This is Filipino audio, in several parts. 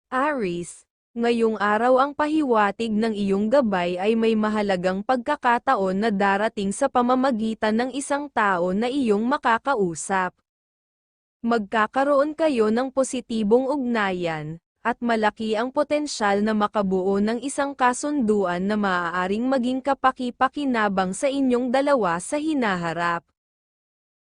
Aries, ngayong araw ang pahiwatig ng iyong gabay ay may mahalagang pagkakataon na darating sa pamamagitan ng isang tao na iyong makakausap. Magkakaroon kayo ng positibong ugnayan, at malaki ang potensyal na makabuo ng isang kasunduan na maaaring maging kapaki-pakinabang sa inyong dalawa sa hinaharap.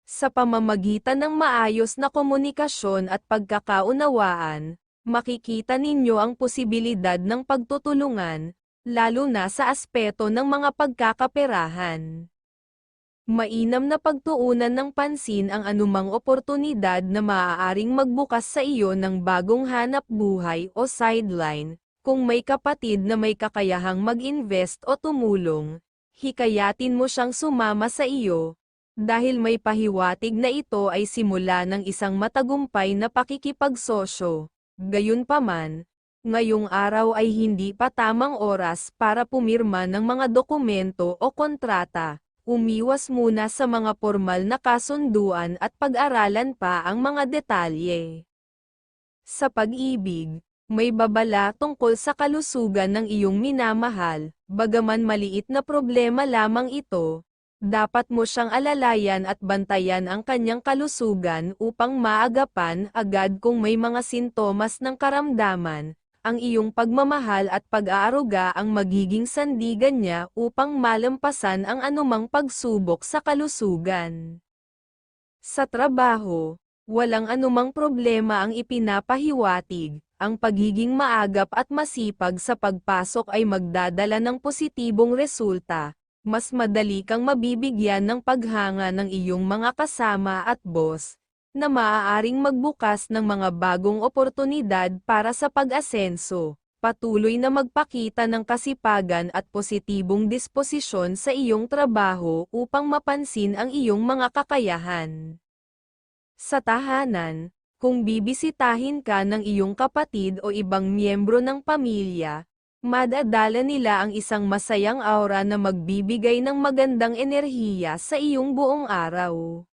Sa pamamagitan ng maayos na komunikasyon at pagkakaunawaan, makikita ninyo ang posibilidad ng pagtutulungan, lalo na sa aspeto ng mga pagkakaperahan. Mainam na pagtuunan ng pansin ang anumang oportunidad na maaaring magbukas sa iyo ng bagong hanap buhay o sideline. Kung may kapatid na may kakayahang mag-invest o tumulong, hikayatin mo siyang sumama sa iyo, dahil may pahiwatig na ito ay simula ng isang matagumpay na pakikipagsosyo. Gayunpaman, ngayong araw ay hindi pa tamang oras para pumirma ng mga dokumento o kontrata. Umiwas muna sa mga formal na kasunduan at pag-aralan pa ang mga detalye. Sa pag-ibig, may babala tungkol sa kalusugan ng iyong minamahal, bagaman maliit na problema lamang ito. Dapat mo siyang alalayan at bantayan ang kanyang kalusugan upang maagapan agad kung may mga sintomas ng karamdaman. Ang iyong pagmamahal at pag-aaruga ang magiging sandigan niya upang malampasan ang anumang pagsubok sa kalusugan. Sa trabaho, walang anumang problema ang ipinapahiwatig. Ang pagiging maagap at masipag sa pagpasok ay magdadala ng positibong resulta. Mas madali kang mabibigyan ng paghanga ng iyong mga kasama at boss, na maaaring magbukas ng mga bagong oportunidad para sa pag-asenso. Patuloy na magpakita ng kasipagan at positibong disposisyon sa iyong trabaho upang mapansin ang iyong mga kakayahan. Sa tahanan, kung bibisitahin ka ng iyong kapatid o ibang miyembro ng pamilya, madadala nila ang isang masayang aura na magbibigay ng magandang enerhiya sa iyong buong araw.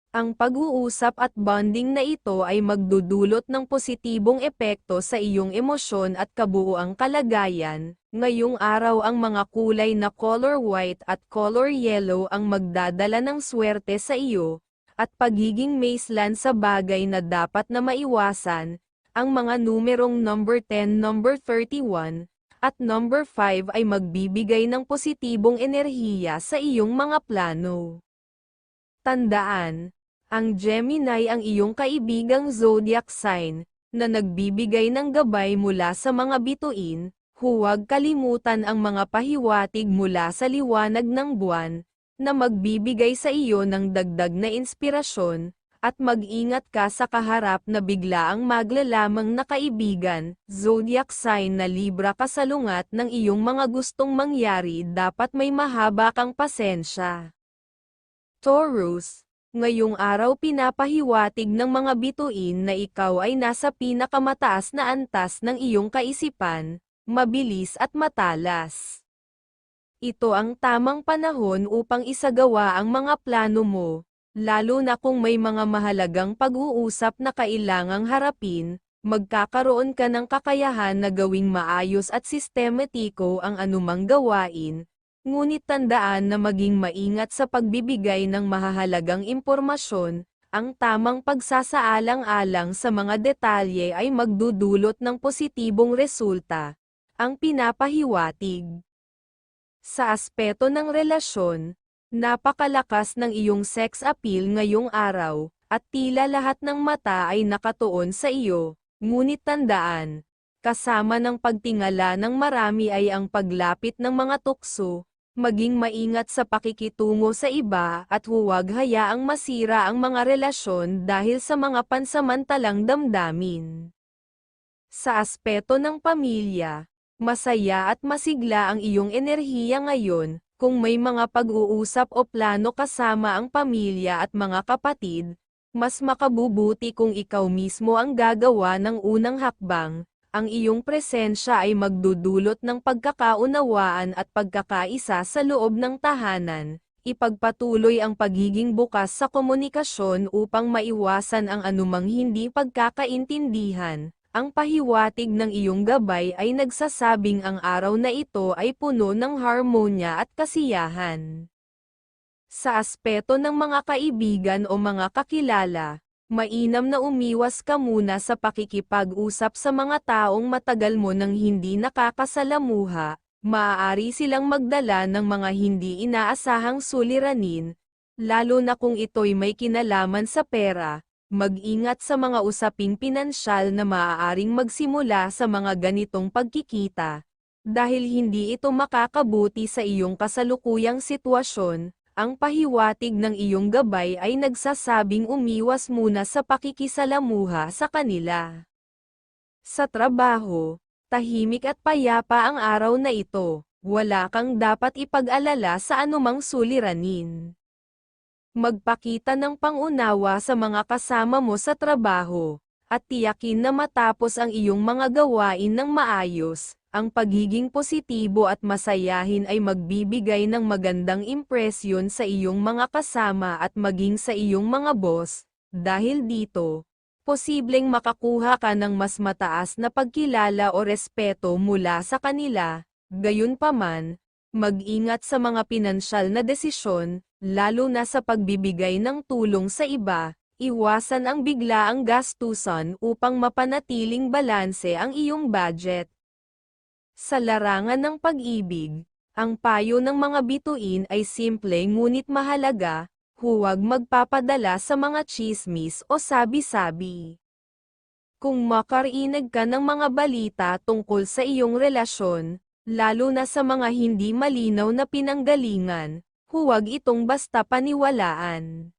Ang pag-uusap at bonding na ito ay magdudulot ng positibong epekto sa iyong emosyon at kabuuang kalagayan. Ngayong araw ang mga kulay na color white at color yellow ang magdadala ng swerte sa iyo, at pagiging maislan sa bagay na dapat na maiwasan. Ang mga numerong number 10, number 31, at number 5 ay magbibigay ng positibong enerhiya sa iyong mga plano. Tandaan, ang Gemini ang iyong kaibigang zodiac sign, na nagbibigay ng gabay mula sa mga bituin. Huwag kalimutan ang mga pahiwatig mula sa liwanag ng buwan, na magbibigay sa iyo ng dagdag na inspirasyon. At mag-ingat ka sa kaharap na biglaang maglalamang na kaibigan, zodiac sign na Libra kasalungat ng iyong mga gustong mangyari, dapat may mahaba kang pasensya. Taurus, ngayong araw pinapahiwatig ng mga bituin na ikaw ay nasa pinakamataas na antas ng iyong kaisipan, mabilis at matalas. Ito ang tamang panahon upang isagawa ang mga plano mo, lalo na kung may mga mahalagang pag-uusap na kailangang harapin. Magkakaroon ka ng kakayahan na gawing maayos at sistematiko ang anumang gawain, ngunit tandaan na maging maingat sa pagbibigay ng mahahalagang impormasyon. Ang tamang pagsasaalang-alang sa mga detalye ay magdudulot ng positibong resulta. Ang pinapahiwatig sa aspeto ng relasyon, napakalakas ng iyong sex appeal ngayong araw, at tila lahat ng mata ay nakatuon sa iyo. Ngunit tandaan, kasama ng pagtingala ng marami ay ang paglapit ng mga tukso. Maging maingat sa pakikitungo sa iba at huwag hayaang masira ang mga relasyon dahil sa mga pansamantalang damdamin. Sa aspeto ng pamilya, masaya at masigla ang iyong enerhiya ngayon. Kung may mga pag-uusap o plano kasama ang pamilya at mga kapatid, mas makabubuti kung ikaw mismo ang gagawa ng unang hakbang. ang iyong presensya ay magdudulot ng pagkakaunawaan at pagkakaisa sa loob ng tahanan. Ipagpatuloy ang pagiging bukas sa komunikasyon upang maiwasan ang anumang hindi pagkakaintindihan. Ang pahiwatig ng iyong gabay ay nagsasabing ang araw na ito ay puno ng harmonya at kasiyahan. Sa aspeto ng mga kaibigan o mga kakilala, mainam na umiwas ka muna sa pakikipag-usap sa mga taong matagal mo nang hindi nakakasalamuha. Maaari silang magdala ng mga hindi inaasahang suliranin, lalo na kung ito'y may kinalaman sa pera. Mag-ingat sa mga usaping pinansyal na maaaring magsimula sa mga ganitong pagkikita. Dahil hindi ito makakabuti sa iyong kasalukuyang sitwasyon, ang pahiwatig ng iyong gabay ay nagsasabing umiwas muna sa pakikisalamuha sa kanila. Sa trabaho, tahimik at payapa ang araw na ito, wala kang dapat ipag-alala sa anumang suliranin. Magpakita ng pangunawa sa mga kasama mo sa trabaho, at tiyakin na matapos ang iyong mga gawain ng maayos. Ang pagiging positibo at masayahin ay magbibigay ng magandang impresyon sa iyong mga kasama at maging sa iyong mga boss. Dahil dito, posibleng makakuha ka ng mas mataas na pagkilala o respeto mula sa kanila. Gayunpaman, mag-ingat sa mga pinansyal na desisyon, lalo na sa pagbibigay ng tulong sa iba. Iwasan ang biglaang gastusan upang mapanatiling balanse ang iyong budget. Sa larangan ng pag-ibig, ang payo ng mga bituin ay simple ngunit mahalaga, huwag magpapadala sa mga tsismis o sabi-sabi. Kung makarinig ka ng mga balita tungkol sa iyong relasyon, lalo na sa mga hindi malinaw na pinanggalingan, huwag itong basta paniwalaan.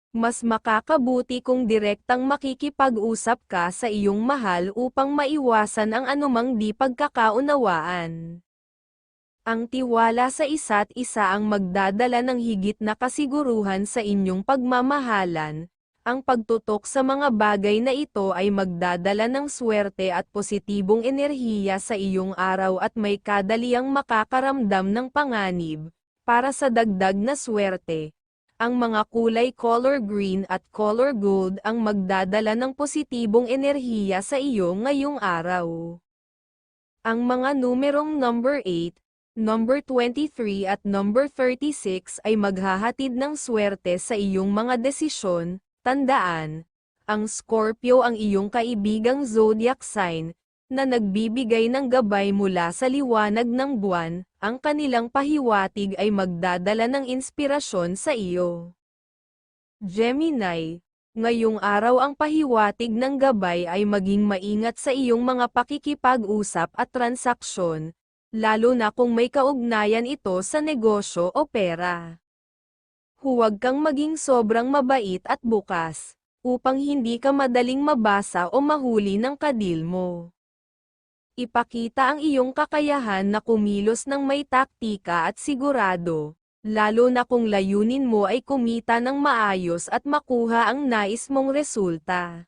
Mas makakabuti kung direktang makikipag-usap ka sa iyong mahal upang maiwasan ang anumang di pagkakaunawaan. Ang tiwala sa isa't isa ang magdadala ng higit na kasiguruhan sa inyong pagmamahalan. Ang pagtutok sa mga bagay na ito ay magdadala ng swerte at positibong enerhiya sa iyong araw at may kadaliang makakaramdam ng panganib. Para sa dagdag na swerte, ang mga kulay color green at color gold ang magdadala ng positibong enerhiya sa iyo ngayong araw. Ang mga numerong number 8, number 23 at number 36 ay maghahatid ng swerte sa iyong mga desisyon. Tandaan, ang Scorpio ang iyong kaibigang zodiac sign, na nagbibigay ng gabay mula sa liwanag ng buwan. Ang kanilang pahiwatig ay magdadala ng inspirasyon sa iyo. Gemini, ngayong araw ang pahiwatig ng gabay ay maging maingat sa iyong mga pakikipag-usap at transaksyon, lalo na kung may kaugnayan ito sa negosyo o pera. Huwag kang maging sobrang mabait at bukas, upang hindi ka madaling mabasa o mahuli ng kadil mo. Ipakita ang iyong kakayahan na kumilos ng may taktika at sigurado, lalo na kung layunin mo ay kumita ng maayos at makuha ang nais mong resulta.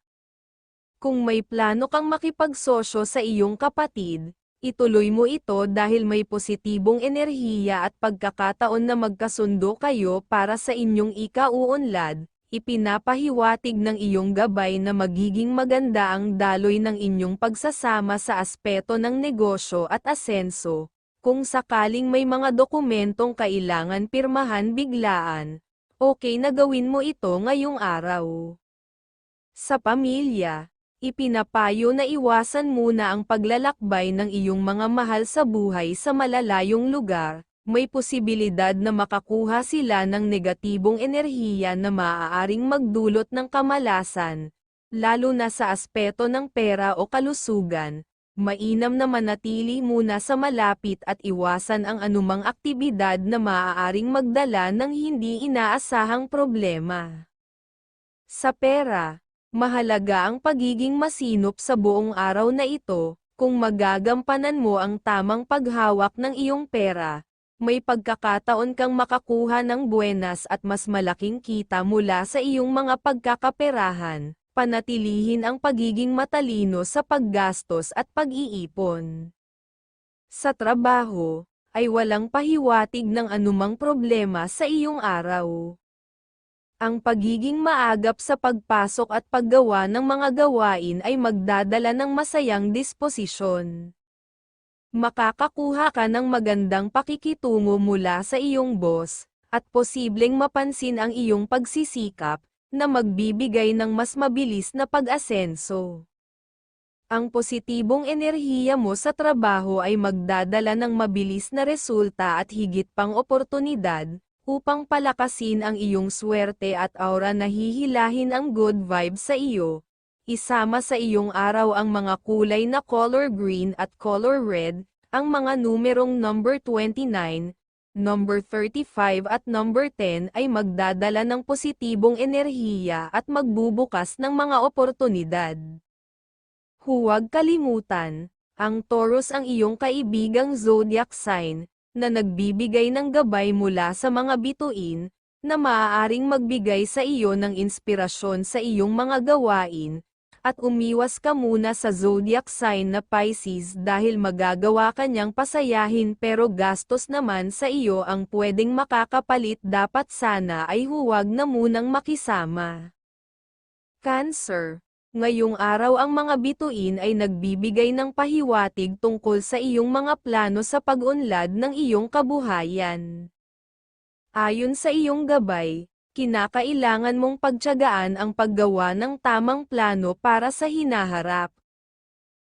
Kung may plano kang makipagsosyo sa iyong kapatid, ituloy mo ito dahil may positibong enerhiya at pagkakataon na magkasundo kayo para sa inyong ikauunlad. Ipinapahiwatig ng iyong gabay na magiging maganda ang daloy ng inyong pagsasama sa aspeto ng negosyo at asenso. Kung sakaling may mga dokumentong kailangan pirmahan biglaan, okay na gawin mo ito ngayong araw. Sa pamilya, ipinapayo na iwasan muna ang paglalakbay ng iyong mga mahal sa buhay sa malalayong lugar. May posibilidad na makakuha sila ng negatibong enerhiya na maaaring magdulot ng kamalasan, lalo na sa aspeto ng pera o kalusugan. Mainam na manatili muna sa malapit at iwasan ang anumang aktibidad na maaaring magdala ng hindi inaasahang problema. Sa pera, mahalaga ang pagiging masinop sa buong araw na ito. Kung magagampanan mo ang tamang paghawak ng iyong pera, may pagkakataon kang makakuha ng buenas at mas malaking kita mula sa iyong mga pagkakaperahan. Panatilihin ang pagiging matalino sa paggastos at pag-iipon. Sa trabaho, ay walang pahiwatig ng anumang problema sa iyong araw. Ang pagiging maagap sa pagpasok at paggawa ng mga gawain ay magdadala ng masayang disposisyon. Makakakuha ka ng magandang pakikitungo mula sa iyong boss, at posibleng mapansin ang iyong pagsisikap, na magbibigay ng mas mabilis na pag-asenso. Ang positibong enerhiya mo sa trabaho ay magdadala ng mabilis na resulta at higit pang oportunidad, upang palakasin ang iyong swerte at aura na hihilahin ang good vibes sa iyo. Isama sa iyong araw ang mga kulay na color green at color red, ang mga numerong number 29, number 35 at number 10 ay magdadala ng positibong enerhiya at magbubukas ng mga oportunidad. Huwag kalimutan, ang Taurus ang iyong kaibigang zodiac sign, na nagbibigay ng gabay mula sa mga bituin, na maaaring magbigay sa iyo ng inspirasyon sa iyong mga gawain, at umiwas ka muna sa zodiac sign na Pisces dahil magagawa ka niyang pasayahin pero gastos naman sa iyo ang pwedeng makakapalit. Dapat sana ay huwag na munang makisama. Cancer. Ngayong araw ang mga bituin ay nagbibigay ng pahiwatig tungkol sa iyong mga plano sa pag-unlad ng iyong kabuhayan. Ayon sa iyong gabay, kinakailangan mong pagtiyagaan ang paggawa ng tamang plano para sa hinaharap.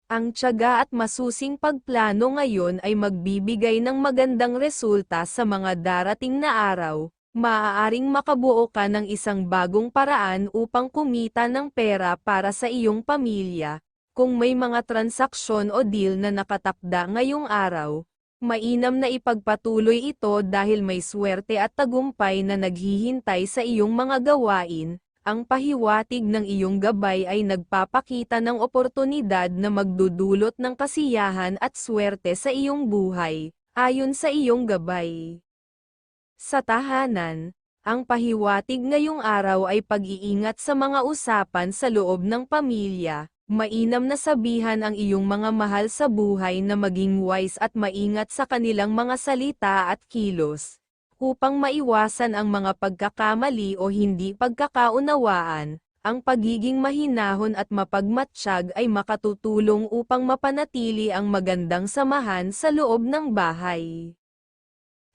Ang tiyaga at masusing pagplano ngayon ay magbibigay ng magandang resulta sa mga darating na araw. Maaaring makabuo ka ng isang bagong paraan upang kumita ng pera para sa iyong pamilya. Kung may mga transaksyon o deal na nakatakda ngayong araw, mainam na ipagpatuloy ito dahil may swerte at tagumpay na naghihintay sa iyong mga gawain. Ang pahiwatig ng iyong gabay ay nagpapakita ng oportunidad na magdudulot ng kasiyahan at swerte sa iyong buhay, ayon sa iyong gabay. Sa tahanan, ang pahiwatig ngayong araw ay pag-iingat sa mga usapan sa loob ng pamilya. Mainam na sabihan ang iyong mga mahal sa buhay na maging wise at maingat sa kanilang mga salita at kilos, upang maiwasan ang mga pagkakamali o hindi pagkakaunawaan. Ang pagiging mahinahon at mapagmatsyag ay makatutulong upang mapanatili ang magandang samahan sa loob ng bahay.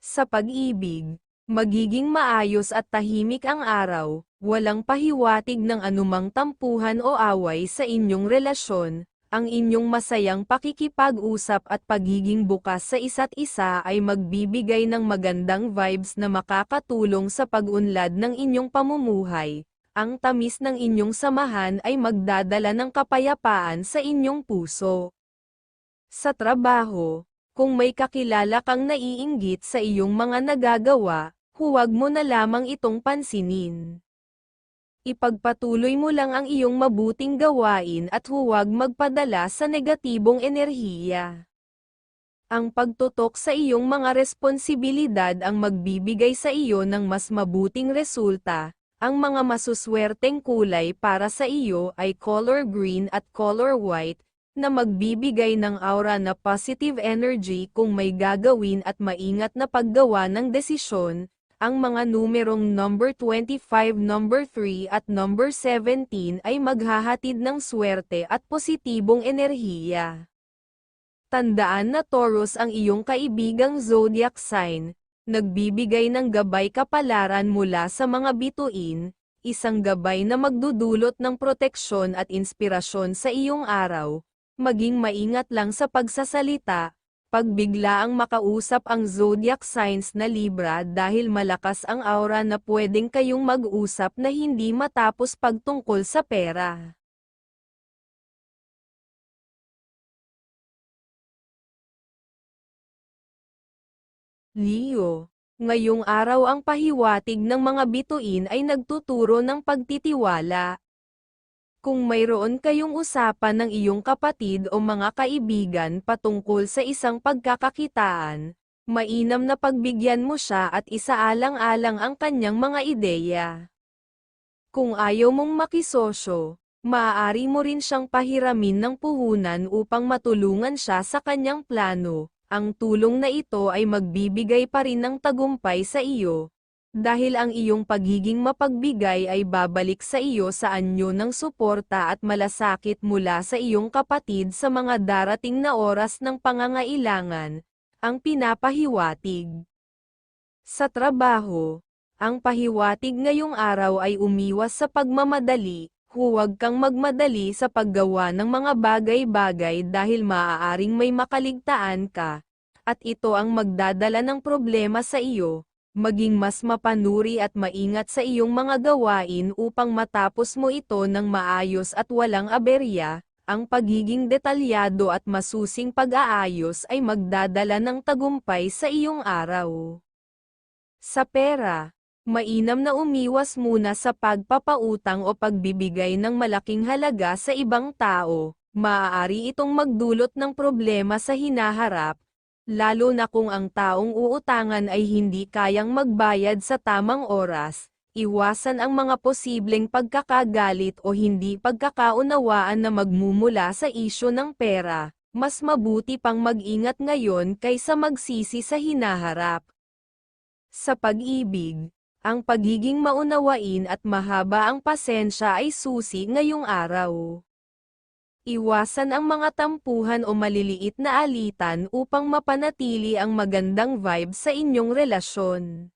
Sa pag-ibig, magiging maayos at tahimik ang araw, walang pahiwatig ng anumang tampuhan o away sa inyong relasyon. Ang inyong masayang pakikipag-usap at pagiging bukas sa isa't isa ay magbibigay ng magandang vibes na makakatulong sa pag-unlad ng inyong pamumuhay. Ang tamis ng inyong samahan ay magdadala ng kapayapaan sa inyong puso. Sa trabaho, kung may kakilala kang naiinggit sa iyong mga nagagawa, huwag mo na lamang itong pansinin. Ipagpatuloy mo lang ang iyong mabuting gawain at huwag magpadala sa negatibong enerhiya. Ang pagtutok sa iyong mga responsibilidad ang magbibigay sa iyo ng mas mabuting resulta. Ang mga masuswerteng kulay para sa iyo ay color green at color white, na magbibigay ng aura na positive energy kung may gagawin at maingat na paggawa ng desisyon. Ang mga numerong number 25, number 3 at number 17 ay maghahatid ng swerte at positibong enerhiya. Tandaan na Taurus ang iyong kaibigang zodiac sign, nagbibigay ng gabay kapalaran mula sa mga bituin, isang gabay na magdudulot ng proteksyon at inspirasyon sa iyong araw. Maging maingat lang sa pagsasalita, pag biglaang makausap ang zodiac signs na Libra dahil malakas ang aura na pwedeng kayong mag-usap na hindi matapos pagtungkol sa pera. Leo, ngayong araw ang pahiwatig ng mga bituin ay nagtuturo ng pagtitiwala. Kung mayroon kayong usapan ng iyong kapatid o mga kaibigan patungkol sa isang pagkakakitaan, mainam na pagbigyan mo siya at isaalang-alang ang kanyang mga ideya. Kung ayaw mong makisosyo, Maaari mo rin siyang pahiramin ng puhunan upang matulungan siya sa kanyang plano. Ang tulong na ito ay magbibigay pa rin ng tagumpay sa iyo, dahil ang iyong pagiging mapagbigay ay babalik sa iyo sa anyo ng suporta at malasakit mula sa iyong kapatid sa mga darating na oras ng pangangailangan. Ang pinapahiwatig sa trabaho, ang pahiwatig ngayong araw ay umiwas sa pagmamadali. Huwag kang magmadali sa paggawa ng mga bagay-bagay dahil maaaring may makaligtaan ka, at ito ang magdadala ng problema sa iyo. Maging mas mapanuri at maingat sa iyong mga gawain upang matapos mo ito ng maayos at walang aberya. Ang pagiging detalyado at masusing pag-aayos ay magdadala ng tagumpay sa iyong araw. Sa pera, mainam na umiwas muna sa pagpapautang o pagbibigay ng malaking halaga sa ibang tao. Maaari itong magdulot ng problema sa hinaharap, lalo na kung ang taong uutangan ay hindi kayang magbayad sa tamang oras. Iwasan ang mga posibleng pagkakagalit o hindi pagkakaunawaan na magmumula sa isyu ng pera. Mas mabuti pang mag-ingat ngayon kaysa magsisi sa hinaharap. Sa pag-ibig, ang pagiging maunawain at mahaba ang pasensya ay susi ngayong araw. Iwasan ang mga tampuhan o maliliit na alitan upang mapanatili ang magandang vibe sa inyong relasyon.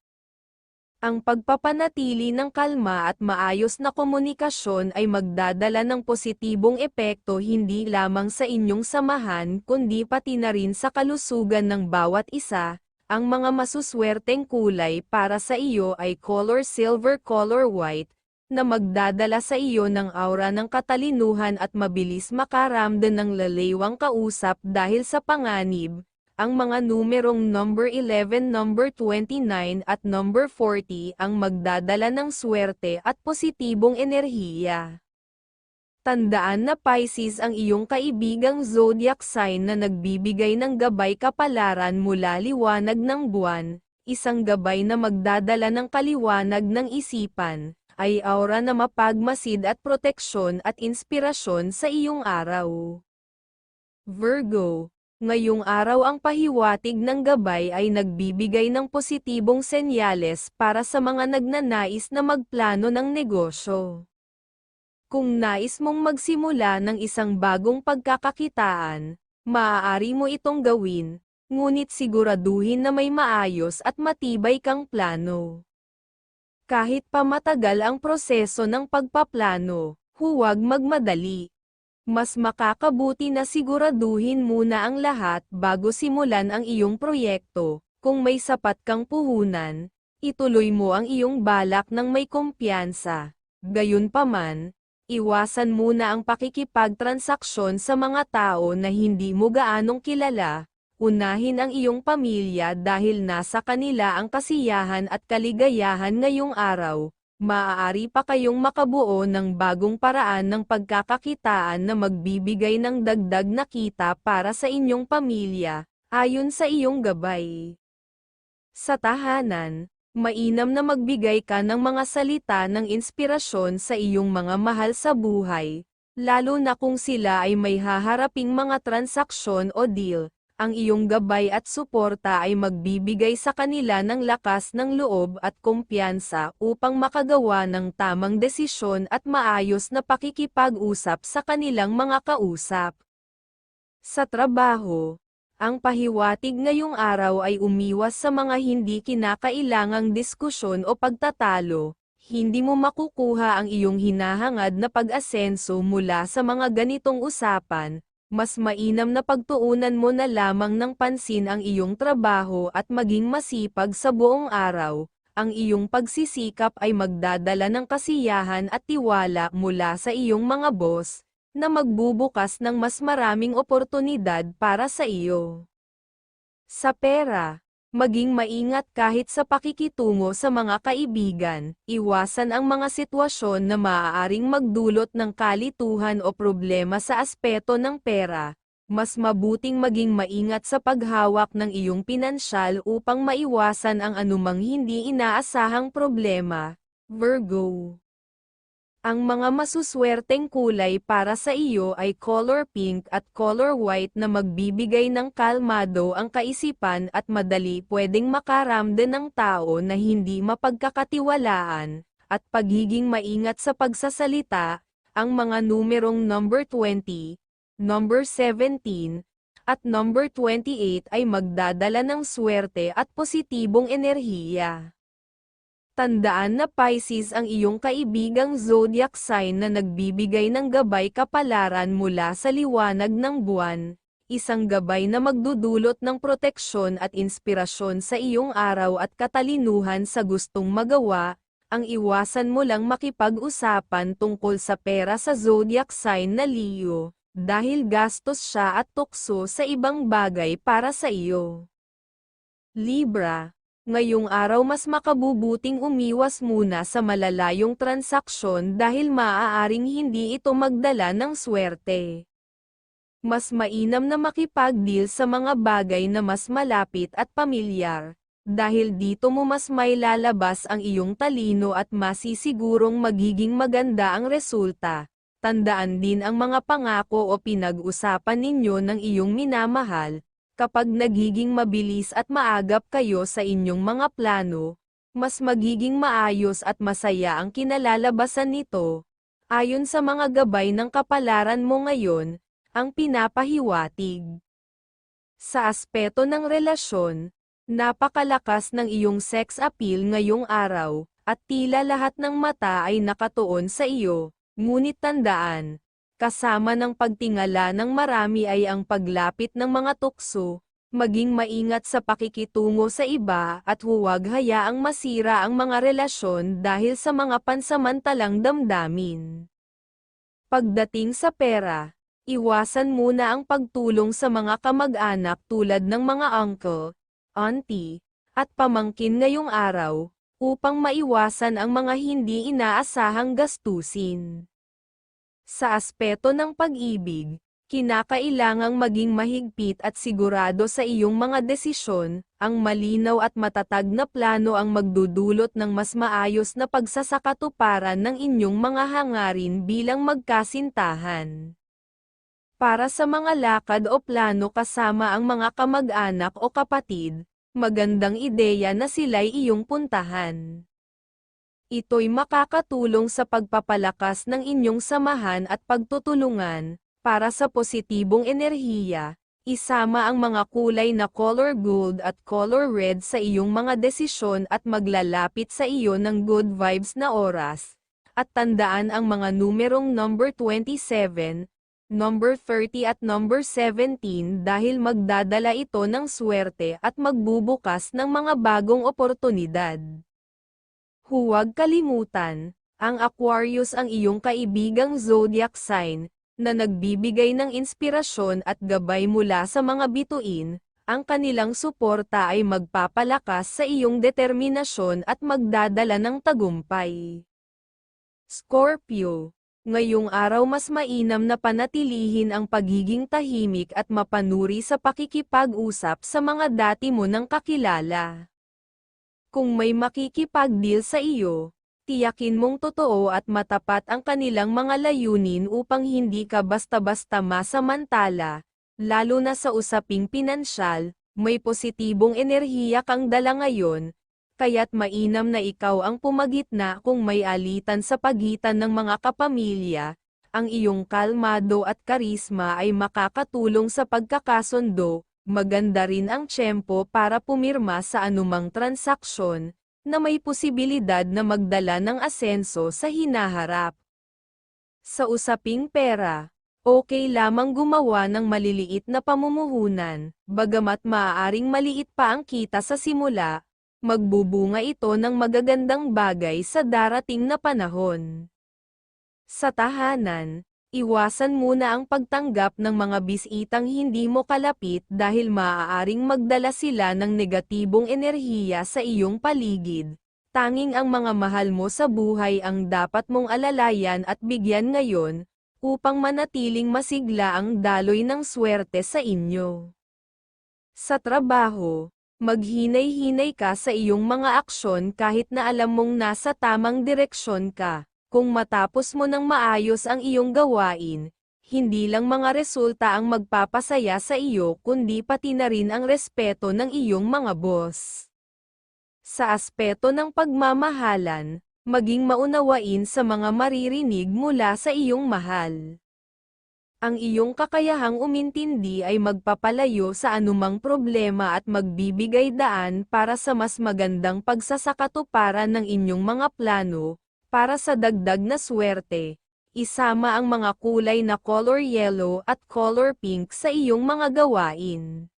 Ang pagpapanatili ng kalma at maayos na komunikasyon ay magdadala ng positibong epekto hindi lamang sa inyong samahan kundi pati na rin sa kalusugan ng bawat isa. Ang mga masuswerteng kulay para sa iyo ay color silver, color white, na magdadala sa iyo ng aura ng katalinuhan at mabilis makaramdam ng lalaywang kausap dahil sa panganib. Ang mga numerong number 11, number 29 at number 40 ang magdadala ng swerte at positibong enerhiya. Tandaan na Pisces ang iyong kaibigang zodiac sign na nagbibigay ng gabay kapalaran mula liwanag ng buwan, isang gabay na magdadala ng kaliwanag ng isipan, ay aura na mapagmasid at proteksyon at inspirasyon sa iyong araw. Virgo, ngayong araw ang pahiwatig ng gabay ay nagbibigay ng positibong senyales para sa mga nagnanais na magplano ng negosyo. Kung nais mong magsimula ng isang bagong pagkakakitaan, maaari mo itong gawin, ngunit siguraduhin na may maayos at matibay kang plano. Kahit pa matagal ang proseso ng pagpaplano, huwag magmadali. Mas makakabuti na siguraduhin muna ang lahat bago simulan ang iyong proyekto. Kung may sapat kang puhunan, ituloy mo ang iyong balak ng may kumpiyansa. Gayunpaman, iwasan muna ang pakikipagtransaksyon sa mga tao na hindi mo gaanong kilala. Unahin ang iyong pamilya dahil nasa kanila ang kasiyahan at kaligayahan ngayong araw. Maaari pa kayong makabuo ng bagong paraan ng pagkakakitaan na magbibigay ng dagdag na kita para sa inyong pamilya, ayon sa iyong gabay. Sa tahanan, mainam na magbigay ka ng mga salita ng inspirasyon sa iyong mga mahal sa buhay, lalo na kung sila ay may haharaping mga transaksyon o deal. Ang iyong gabay at suporta ay magbibigay sa kanila ng lakas ng loob at kumpiyansa upang makagawa ng tamang desisyon at maayos na pakikipag-usap sa kanilang mga kausap. Sa trabaho, ang pahiwatig ngayong araw ay umiwas sa mga hindi kinakailangang diskusyon o pagtatalo. Hindi mo makukuha ang iyong hinahangad na pag-asenso mula sa mga ganitong usapan. Mas mainam na pagtuunan mo na lamang ng pansin ang iyong trabaho at maging masipag sa buong araw. Ang iyong pagsisikap ay magdadala ng kasiyahan at tiwala mula sa iyong mga boss, na magbubukas ng mas maraming oportunidad para sa iyo. Sa pera, maging maingat kahit sa pakikitungo sa mga kaibigan, iwasan ang mga sitwasyon na maaaring magdulot ng kalituhan o problema sa aspeto ng pera. Mas mabuting maging maingat sa paghawak ng iyong pinansyal upang maiwasan ang anumang hindi inaasahang problema. Virgo. Ang mga masuswerteng kulay para sa iyo ay color pink at color white na magbibigay ng kalmado ang kaisipan at madali pwedeng makaramdam ng tao na hindi mapagkakatiwalaan, at pagiging maingat sa pagsasalita. Ang mga numerong number 20, number 17, at number 28 ay magdadala ng swerte at positibong enerhiya. Tandaan na Pisces ang iyong kaibigang zodiac sign na nagbibigay ng gabay kapalaran mula sa liwanag ng buwan, isang gabay na magdudulot ng proteksyon at inspirasyon sa iyong araw at katalinuhan sa gustong magawa. Ang iwasan mo lang makipag-usapan tungkol sa pera sa zodiac sign na Leo, dahil gastos siya at tukso sa ibang bagay para sa iyo. Libra. Ngayong araw mas makabubuting umiwas muna sa malalayong transaksyon dahil maaaring hindi ito magdala ng swerte. Mas mainam na makipag-deal sa mga bagay na mas malapit at pamilyar, dahil dito mo mas may lalabas ang iyong talino at masisigurong magiging maganda ang resulta. Tandaan din ang mga pangako o pinag-usapan ninyo ng iyong minamahal. Kapag nagiging mabilis at maagap kayo sa inyong mga plano, mas magiging maayos at masaya ang kinalalabasan nito. Ayon sa mga gabay ng kapalaran mo ngayon, ang pinapahiwatig. Sa aspeto ng relasyon, napakalakas ng iyong sex appeal ngayong araw, at tila lahat ng mata ay nakatuon sa iyo, ngunit tandaan, kasama ng pagtingala ng marami ay ang paglapit ng mga tukso, maging maingat sa pakikitungo sa iba at huwag hayaang masira ang mga relasyon dahil sa mga pansamantalang damdamin. Pagdating sa pera, iwasan muna ang pagtulong sa mga kamag-anak tulad ng mga uncle, auntie, at pamangkin ngayong araw, upang maiwasan ang mga hindi inaasahang gastusin. Sa aspeto ng pag-ibig, kinakailangang maging mahigpit at sigurado sa iyong mga desisyon. Ang malinaw at matatag na plano ang magdudulot ng mas maayos na pagsasakatuparan ng inyong mga hangarin bilang magkasintahan. Para sa mga lakad o plano kasama ang mga kamag-anak o kapatid, magandang ideya na sila'y iyong puntahan. Ito'y makakatulong sa pagpapalakas ng inyong samahan at pagtutulungan. Para sa positibong enerhiya, isama ang mga kulay na color gold at color red sa iyong mga desisyon at maglalapit sa iyo ng good vibes na oras. At tandaan ang mga numerong number 27, number 30 at number 17 dahil magdadala ito ng swerte at magbubukas ng mga bagong oportunidad. Huwag kalimutan, ang Aquarius ang iyong kaibigang zodiac sign, na nagbibigay ng inspirasyon at gabay mula sa mga bituin. Ang kanilang suporta ay magpapalakas sa iyong determinasyon at magdadala ng tagumpay. Scorpio. Ngayong araw mas mainam na panatilihin ang pagiging tahimik at mapanuri sa pakikipag-usap sa mga dati mo nang kakilala. Kung may makikipag-deal sa iyo, tiyakin mong totoo at matapat ang kanilang mga layunin upang hindi ka basta-basta masamantala, lalo na sa usaping pinansyal. May positibong enerhiya kang dala ngayon, kaya't mainam na ikaw ang pumagitna kung may alitan sa pagitan ng mga kapamilya. Ang iyong kalmado at karisma ay makakatulong sa pagkakasundo. Maganda rin ang tiyempo para pumirma sa anumang transaksyon, na may posibilidad na magdala ng asenso sa hinaharap. Sa usaping pera, okay lamang gumawa ng maliliit na pamumuhunan, bagamat maaaring maliit pa ang kita sa simula, magbubunga ito ng magagandang bagay sa darating na panahon. Sa tahanan, iwasan muna ang pagtanggap ng mga bisitang hindi mo kalapit dahil maaaring magdala sila ng negatibong enerhiya sa iyong paligid. Tanging ang mga mahal mo sa buhay ang dapat mong alalayan at bigyan ngayon, upang manatiling masigla ang daloy ng swerte sa inyo. Sa trabaho, maghinay-hinay ka sa iyong mga aksyon kahit na alam mong nasa tamang direksyon ka. Kung matapos mo ng maayos ang iyong gawain, hindi lang mga resulta ang magpapasaya sa iyo kundi pati na rin ang respeto ng iyong mga boss. Sa aspeto ng pagmamahalan, maging maunawain sa mga maririnig mula sa iyong mahal. Ang iyong kakayahang umintindi ay magpapalayo sa anumang problema at magbibigay daan para sa mas magandang pagsasakatuparan ng inyong mga plano. Para sa dagdag na swerte, isama ang mga kulay na color yellow at color pink sa iyong mga gawain.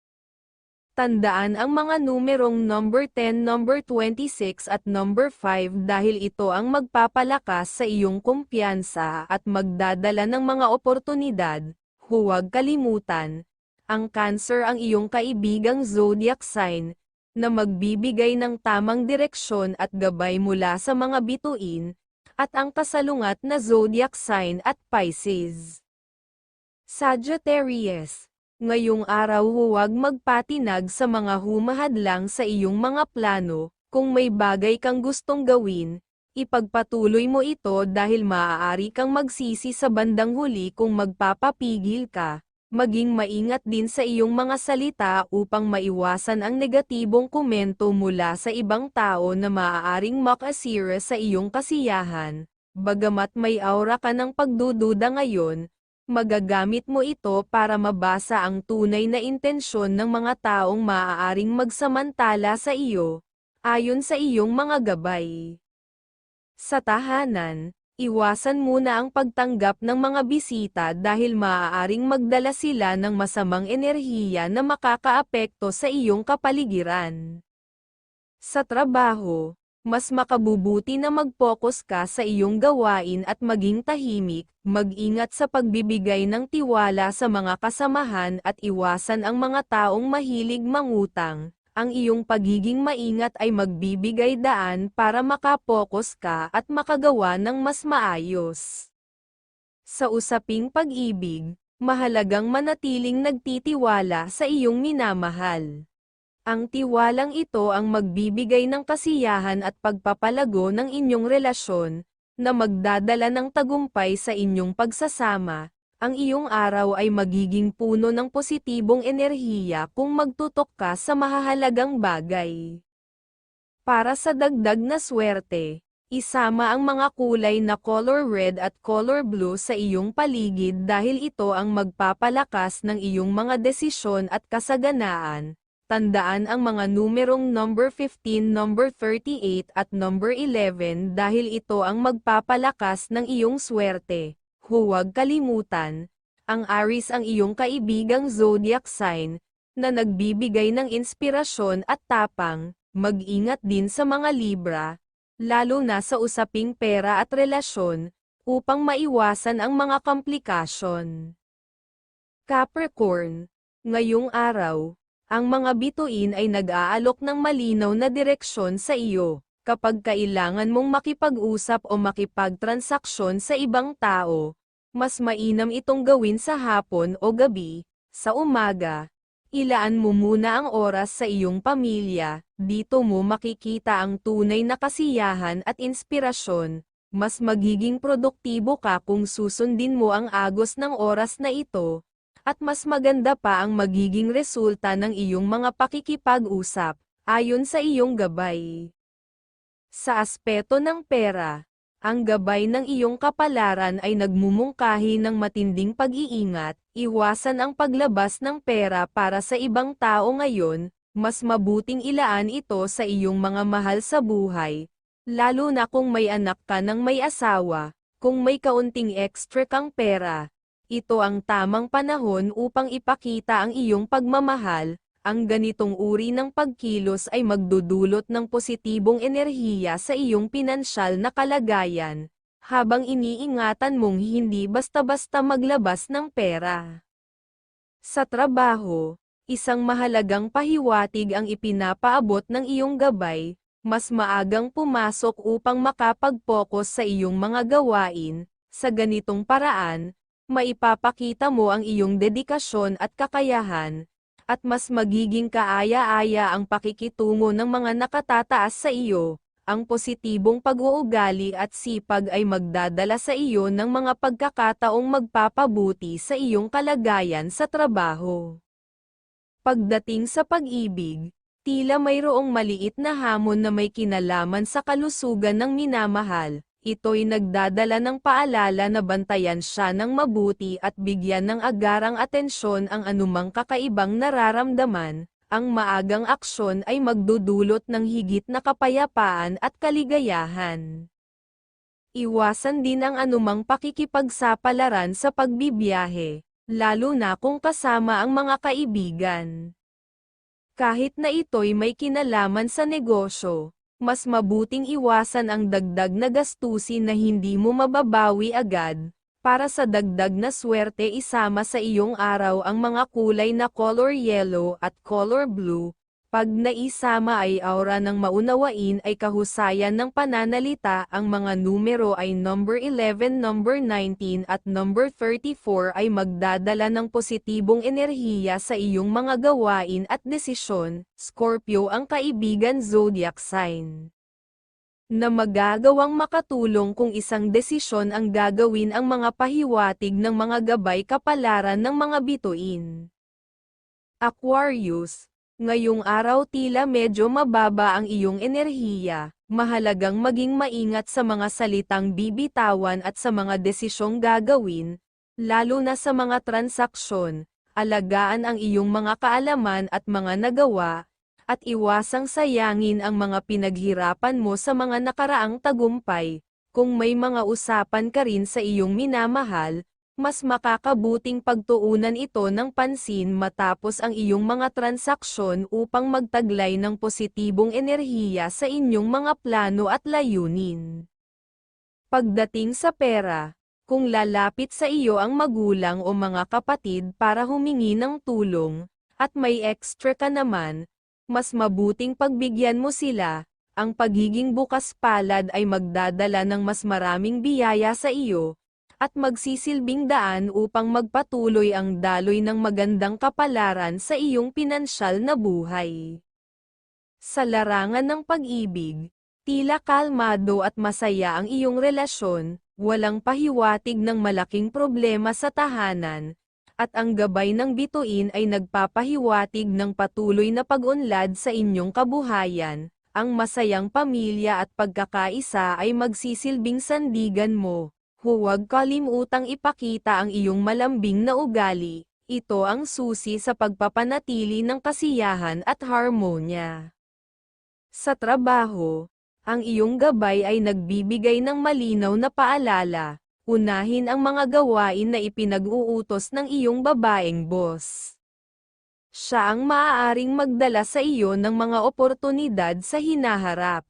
Tandaan ang mga numerong number 10, number 26 at number 5 dahil ito ang magpapalakas sa iyong kumpiyansa at magdadala ng mga oportunidad. Huwag kalimutan, ang Cancer ang iyong kaibigang zodiac sign, na magbibigay ng tamang direksyon at gabay mula sa mga bituin, at ang kasalungat na zodiac sign at Pisces. Sagittarius, ngayong araw huwag magpatinag sa mga humahadlang sa iyong mga plano. Kung may bagay kang gustong gawin, ipagpatuloy mo ito dahil maaari kang magsisi sa bandang huli kung magpapapigil ka. Maging maingat din sa iyong mga salita upang maiwasan ang negatibong komento mula sa ibang tao na maaaring makasira sa iyong kasiyahan. Bagamat may aura ka ng pagdududa ngayon, magagamit mo ito para mabasa ang tunay na intensyon ng mga taong maaaring magsamantala sa iyo, ayon sa iyong mga gabay. Sa tahanan, iwasan muna ang pagtanggap ng mga bisita dahil maaaring magdala sila ng masamang enerhiya na makakaapekto sa iyong kapaligiran. Sa trabaho, mas makabubuti na mag-focus ka sa iyong gawain at maging tahimik, mag-ingat sa pagbibigay ng tiwala sa mga kasamahan at iwasan ang mga taong mahilig mangutang. Ang iyong pagiging maingat ay magbibigay daan para makapokus ka at makagawa ng mas maayos. Sa usaping pag-ibig, mahalagang manatiling nagtitiwala sa iyong minamahal. Ang tiwalang ito ang magbibigay ng kasiyahan at pagpapalago ng inyong relasyon, na magdadala ng tagumpay sa inyong pagsasama. Ang iyong araw ay magiging puno ng positibong enerhiya kung magtutok ka sa mahahalagang bagay. Para sa dagdag na swerte, isama ang mga kulay na color red at color blue sa iyong paligid dahil ito ang magpapalakas ng iyong mga desisyon at kasaganaan. Tandaan ang mga numerong number 15, number 38 at number 11 dahil ito ang magpapalakas ng iyong swerte. Huwag kalimutan, ang Aries ang iyong kaibigang zodiac sign, na nagbibigay ng inspirasyon at tapang. Mag-ingat din sa mga Libra, lalo na sa usaping pera at relasyon, upang maiwasan ang mga komplikasyon. Capricorn, ngayong araw, ang mga bituin ay nag-aalok ng malinaw na direksyon sa iyo. Kapag kailangan mong makipag-usap o makipagtransaksyon sa ibang tao, mas mainam itong gawin sa hapon o gabi. Sa umaga, ilaan mo muna ang oras sa iyong pamilya. Dito mo makikita ang tunay na kasiyahan at inspirasyon. Mas magiging produktibo ka kung susundin mo ang agos ng oras na ito. At mas maganda pa ang magiging resulta ng iyong mga pakikipag-usap, ayon sa iyong gabay. Sa aspeto ng pera, ang gabay ng iyong kapalaran ay nagmumungkahi ng matinding pag-iingat. Iwasan ang paglabas ng pera para sa ibang tao ngayon, mas mabuting ilaan ito sa iyong mga mahal sa buhay, lalo na kung may anak ka ng may asawa. Kung may kaunting extra kang pera, ito ang tamang panahon upang ipakita ang iyong pagmamahal. Ang ganitong uri ng pagkilos ay magdudulot ng positibong enerhiya sa iyong pinansyal na kalagayan, habang iniingatan mong hindi basta-basta maglabas ng pera. Sa trabaho, isang mahalagang pahiwatig ang ipinapaabot ng iyong gabay, mas maagang pumasok upang makapag-focus sa iyong mga gawain. Sa ganitong paraan, maipapakita mo ang iyong dedikasyon at kakayahan, at mas magiging kaaya-aya ang pakikitungo ng mga nakatataas sa iyo, ang positibong pag-uugali at sipag ay magdadala sa iyo ng mga pagkakataong magpapabuti sa iyong kalagayan sa trabaho. Pagdating sa pag-ibig, tila mayroong maliit na hamon na may kinalaman sa kalusugan ng minamahal. Ito'y nagdadala ng paalala na bantayan siya ng mabuti at bigyan ng agarang atensyon ang anumang kakaibang nararamdaman. Ang maagang aksyon ay magdudulot ng higit na kapayapaan at kaligayahan. Iwasan din ang anumang pakikipagsapalaran sa pagbibiyahe, lalo na kung kasama ang mga kaibigan. Kahit na ito'y may kinalaman sa negosyo, mas mabuting iwasan ang dagdag na gastusin na hindi mo mababawi agad. Para sa dagdag na swerte, isama sa iyong araw ang mga kulay na color yellow at color blue. Pag naisama ay aura ng maunawain ay kahusayan ng pananalita. Ang mga numero ay number 11, number 19 at number 34 ay magdadala ng positibong enerhiya sa iyong mga gawain at desisyon. Scorpio ang kaibigan zodiac sign na magagawang makatulong kung isang desisyon ang gagawin ang mga pahiwatig ng mga gabay kapalaran ng mga bituin. Aquarius, ngayong araw tila medyo mababa ang iyong enerhiya, mahalagang maging maingat sa mga salitang bibitawan at sa mga desisyong gagawin, lalo na sa mga transaksyon. Alagaan ang iyong mga kaalaman at mga nagawa, at iwasang sayangin ang mga pinaghirapan mo sa mga nakaraang tagumpay. Kung may mga usapan ka rin sa iyong minamahal, mas makakabuting pagtuunan ito ng pansin matapos ang iyong mga transaksyon upang magtaglay ng positibong enerhiya sa inyong mga plano at layunin. Pagdating sa pera, kung lalapit sa iyo ang magulang o mga kapatid para humingi ng tulong, at may extra ka naman, mas mabuting pagbigyan mo sila. Ang pagiging bukas palad ay magdadala ng mas maraming biyaya sa iyo, at magsisilbing daan upang magpatuloy ang daloy ng magandang kapalaran sa iyong pinansyal na buhay. Sa larangan ng pag-ibig, tila kalmado at masaya ang iyong relasyon, walang pahiwatig ng malaking problema sa tahanan, at ang gabay ng bituin ay nagpapahiwatig ng patuloy na pag-unlad sa inyong kabuhayan. Ang masayang pamilya at pagkakaisa ay magsisilbing sandigan mo. Huwag kalimutang ipakita ang iyong malambing na ugali. Ito ang susi sa pagpapanatili ng kasiyahan at harmonya. Sa trabaho, ang iyong gabay ay nagbibigay ng malinaw na paalala. Unahin ang mga gawain na ipinag-uutos ng iyong babaeng boss. Siya ang maaaring magdala sa iyo ng mga oportunidad sa hinaharap.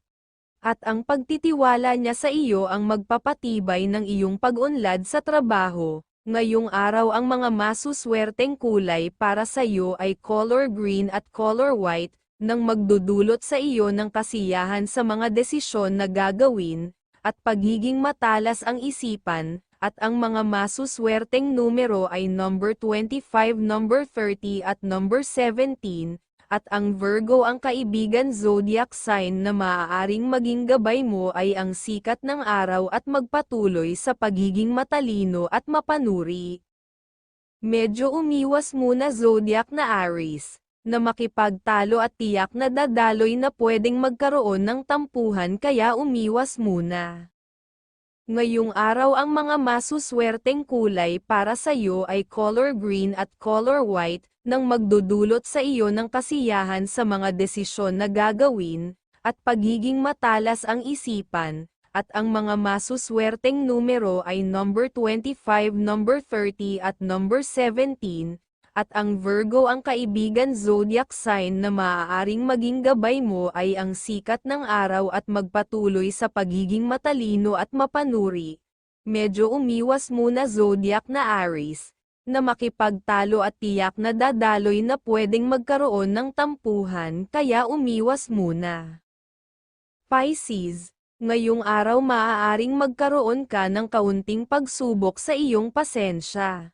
At ang pagtitiwala niya sa iyo ang magpapatibay ng iyong pag-unlad sa trabaho. Ngayong araw ang mga masuswerteng kulay para sa iyo ay color green at color white, nang magdudulot sa iyo ng kasiyahan sa mga desisyon na gagawin, at pagiging matalas ang isipan, at ang mga masuswerteng numero ay number 25, number 30 at number 17, at ang Virgo ang kaibigan zodiac sign na maaaring maging gabay mo ay ang sikat ng araw at magpatuloy sa pagiging matalino at mapanuri. Medyo umiwas muna zodiac na Aries, na makipagtalo at tiyak na dadaloy na pwedeng magkaroon ng tampuhan kaya umiwas muna. Ngayong araw ang mga masuswerteng kulay para sa iyo ay color green at color white, nang magdudulot sa iyo ng kasiyahan sa mga desisyon na gagawin, at pagiging matalas ang isipan, at ang mga masuswerteng numero ay number 25, number 30 at number 17, at ang Virgo ang kaibigan zodiac sign na maaaring maging gabay mo ay ang sikat ng araw at magpatuloy sa pagiging matalino at mapanuri. Medyo umiwas muna zodiac na Aries, na makipagtalo at tiyak na dadaloy na pwedeng magkaroon ng tampuhan kaya umiwas muna. Pisces, ngayong araw maaaring magkaroon ka ng kaunting pagsubok sa iyong pasensya.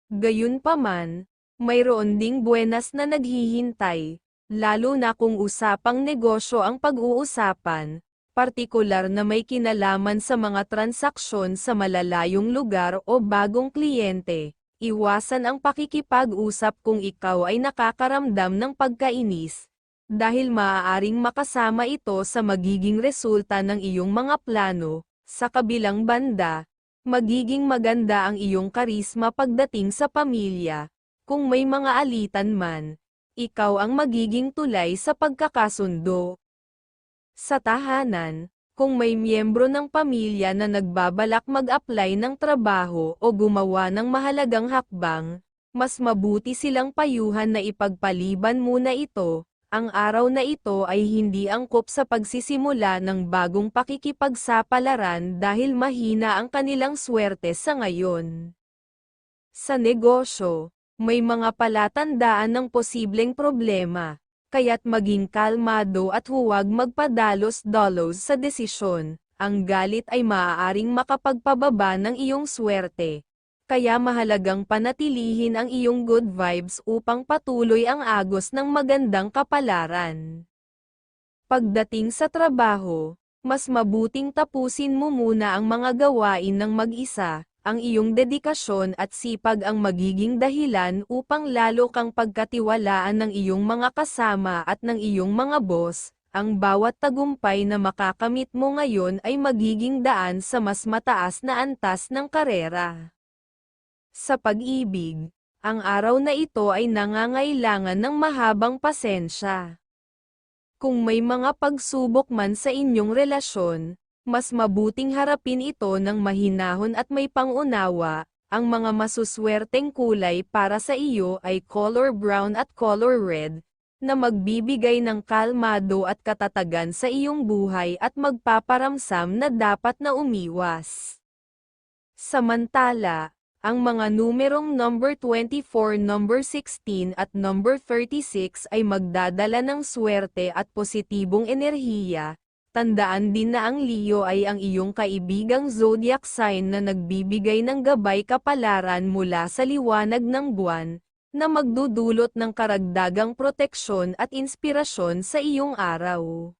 Gayunpaman, mayroon ding buenas na naghihintay, lalo na kung usapang negosyo ang pag-uusapan. partikular na may kinalaman sa mga transaksyon sa malalayong lugar o bagong kliyente. Iwasan ang pakikipag-usap kung ikaw ay nakakaramdam ng pagkainis, dahil maaaring makasama ito sa magiging resulta ng iyong mga plano. Sa kabilang banda, magiging maganda ang iyong karisma pagdating sa pamilya. Kung may mga alitan man, ikaw ang magiging tulay sa pagkakasundo. Sa tahanan, kung may miyembro ng pamilya na nagbabalak mag-apply ng trabaho o gumawa ng mahalagang hakbang, mas mabuti silang payuhan na ipagpaliban muna ito. Ang araw na ito ay hindi angkop sa pagsisimula ng bagong pakikipagsapalaran dahil mahina ang kanilang swerte sa ngayon. Sa negosyo, may mga palatandaan ng posibleng problema, kaya't maging kalmado at huwag magpadalos-dalos sa desisyon. Ang galit ay maaaring makapagpababa ng iyong swerte, kaya mahalagang panatilihin ang iyong good vibes upang patuloy ang agos ng magandang kapalaran. Pagdating sa trabaho, mas mabuting tapusin mo muna ang mga gawain ng mag-isa. Ang iyong dedikasyon at sipag ang magiging dahilan upang lalo kang pagkatiwalaan ng iyong mga kasama at ng iyong mga boss. Ang bawat tagumpay na makakamit mo ngayon ay magiging daan sa mas mataas na antas ng karera. Sa pag-ibig, ang araw na ito ay nangangailangan ng mahabang pasensya. Kung may mga pagsubok man sa inyong relasyon, mas mabuting harapin ito ng mahinahon at may pangunawa. Ang mga masuswerteng kulay para sa iyo ay color brown at color red, na magbibigay ng kalmado at katatagan sa iyong buhay at magpaparamsam na dapat na umiwas. Samantala, ang mga numerong number 24, number 16 at number 36 ay magdadala ng swerte at positibong enerhiya. Tandaan din na ang Leo ay ang iyong kaibigang zodiac sign na nagbibigay ng gabay kapalaran mula sa liwanag ng buwan, na magdudulot ng karagdagang proteksyon at inspirasyon sa iyong araw.